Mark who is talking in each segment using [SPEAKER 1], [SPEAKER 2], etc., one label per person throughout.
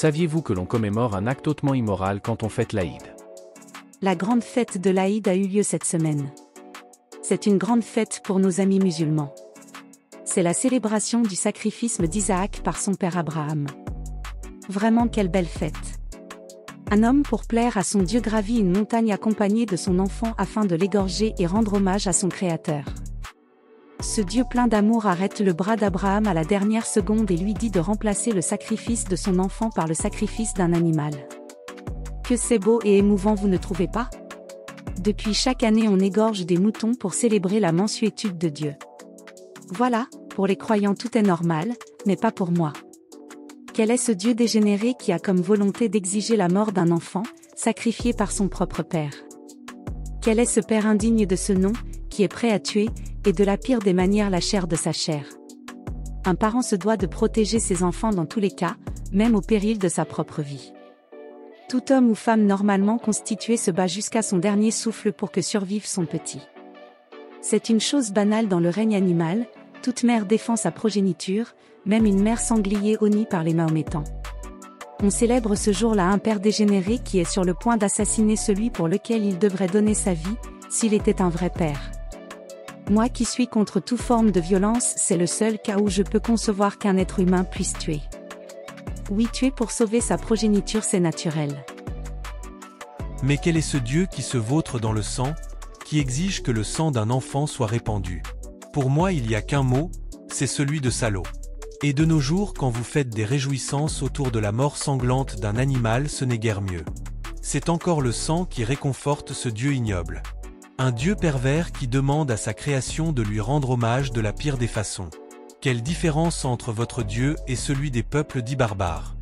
[SPEAKER 1] Saviez-vous que l'on commémore un acte hautement immoral quand on fête l'Aïd?
[SPEAKER 2] La grande fête de l'Aïd a eu lieu cette semaine. C'est une grande fête pour nos amis musulmans. C'est la célébration du sacrifice d'Isaac par son père Abraham. Vraiment quelle belle fête. Un homme pour plaire à son Dieu gravit une montagne accompagné de son enfant afin de l'égorger et rendre hommage à son Créateur. Ce Dieu plein d'amour arrête le bras d'Abraham à la dernière seconde et lui dit de remplacer le sacrifice de son enfant par le sacrifice d'un animal. Que c'est beau et émouvant, vous ne trouvez pas? Depuis chaque année on égorge des moutons pour célébrer la mansuétude de Dieu. Voilà, pour les croyants tout est normal, mais pas pour moi. Quel est ce Dieu dégénéré qui a comme volonté d'exiger la mort d'un enfant, sacrifié par son propre père? Quel est ce père indigne de ce nom, qui est prêt à tuer, et de la pire des manières la chair de sa chair? Un parent se doit de protéger ses enfants dans tous les cas, même au péril de sa propre vie. Tout homme ou femme normalement constitué se bat jusqu'à son dernier souffle pour que survive son petit. C'est une chose banale dans le règne animal, toute mère défend sa progéniture, même une mère sanglier honnie par les Mahométans. On célèbre ce jour-là un père dégénéré qui est sur le point d'assassiner celui pour lequel il devrait donner sa vie, s'il était un vrai père. Moi qui suis contre toute forme de violence, c'est le seul cas où je peux concevoir qu'un être humain puisse tuer. Oui, tuer pour sauver sa progéniture, c'est naturel.
[SPEAKER 3] Mais quel est ce Dieu qui se vautre dans le sang, qui exige que le sang d'un enfant soit répandu? Pour moi, il n'y a qu'un mot, c'est celui de salaud. Et de nos jours, quand vous faites des réjouissances autour de la mort sanglante d'un animal, ce n'est guère mieux. C'est encore le sang qui réconforte ce Dieu ignoble. Un Dieu pervers qui demande à sa création de lui rendre hommage de la pire des façons. Quelle différence entre votre Dieu et celui des peuples dits barbares.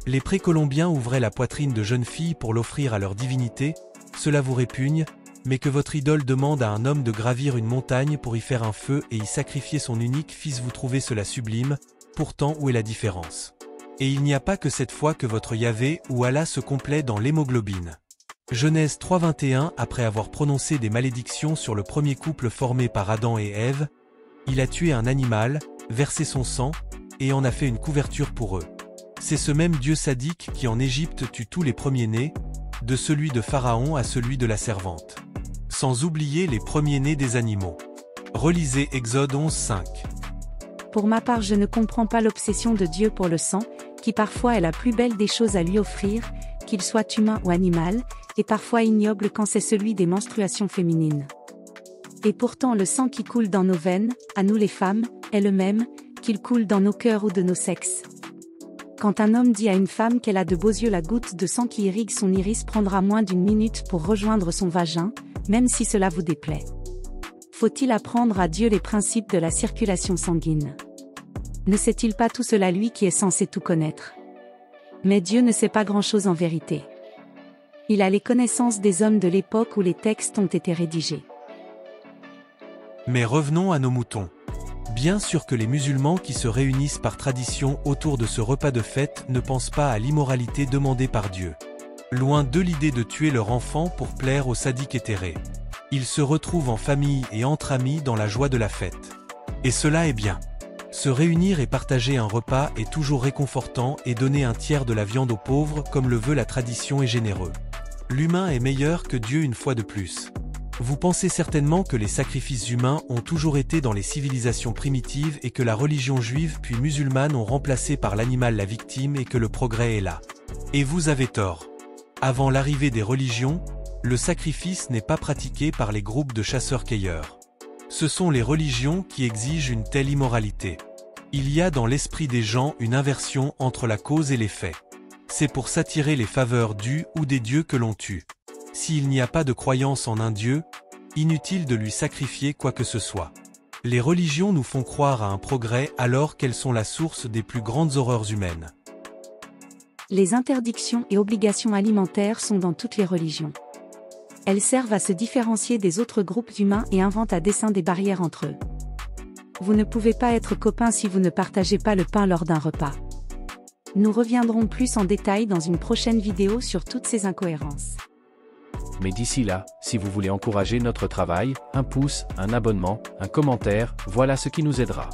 [SPEAKER 3] Les précolombiens ouvraient la poitrine de jeunes filles pour l'offrir à leur divinité, cela vous répugne, mais que votre idole demande à un homme de gravir une montagne pour y faire un feu et y sacrifier son unique fils, vous trouvez cela sublime, pourtant où est la différence? Et il n'y a pas que cette fois que votre Yahvé ou Allah se complaît dans l'hémoglobine. Genèse 3:21. Après avoir prononcé des malédictions sur le premier couple formé par Adam et Ève, il a tué un animal, versé son sang, et en a fait une couverture pour eux. C'est ce même Dieu sadique qui en Égypte tue tous les premiers-nés, de celui de Pharaon à celui de la servante. Sans oublier les premiers-nés des animaux. Relisez Exode 11:5.
[SPEAKER 2] Pour ma part, je ne comprends pas l'obsession de Dieu pour le sang, qui parfois est la plus belle des choses à lui offrir, qu'il soit humain ou animal, et parfois ignoble quand c'est celui des menstruations féminines. Et pourtant le sang qui coule dans nos veines, à nous les femmes, est le même, qu'il coule dans nos cœurs ou de nos sexes. Quand un homme dit à une femme qu'elle a de beaux yeux, la goutte de sang qui irrigue son iris prendra moins d'une minute pour rejoindre son vagin, même si cela vous déplaît. Faut-il apprendre à Dieu les principes de la circulation sanguine? Ne sait-il pas tout cela, lui qui est censé tout connaître? Mais Dieu ne sait pas grand-chose en vérité. Il a les connaissances des hommes de l'époque où les textes ont été rédigés.
[SPEAKER 3] Mais revenons à nos moutons. Bien sûr que les musulmans qui se réunissent par tradition autour de ce repas de fête ne pensent pas à l'immoralité demandée par Dieu. Loin de l'idée de tuer leur enfant pour plaire aux sadiques éthérés. Ils se retrouvent en famille et entre amis dans la joie de la fête. Et cela est bien. Se réunir et partager un repas est toujours réconfortant et donner un tiers de la viande aux pauvres comme le veut la tradition est généreux. L'humain est meilleur que Dieu une fois de plus. Vous pensez certainement que les sacrifices humains ont toujours été dans les civilisations primitives et que la religion juive puis musulmane ont remplacé par l'animal la victime et que le progrès est là. Et vous avez tort. Avant l'arrivée des religions, le sacrifice n'est pas pratiqué par les groupes de chasseurs-cueilleurs. Ce sont les religions qui exigent une telle immoralité. Il y a dans l'esprit des gens une inversion entre la cause et l'effet. C'est pour s'attirer les faveurs dues ou des dieux que l'on tue. S'il n'y a pas de croyance en un Dieu, inutile de lui sacrifier quoi que ce soit. Les religions nous font croire à un progrès alors qu'elles sont la source des plus grandes horreurs humaines.
[SPEAKER 2] Les interdictions et obligations alimentaires sont dans toutes les religions. Elles servent à se différencier des autres groupes humains et inventent à dessein des barrières entre eux. Vous ne pouvez pas être copains si vous ne partagez pas le pain lors d'un repas. Nous reviendrons plus en détail dans une prochaine vidéo sur toutes ces incohérences.
[SPEAKER 1] Mais d'ici là, si vous voulez encourager notre travail, un pouce, un abonnement, un commentaire, voilà ce qui nous aidera.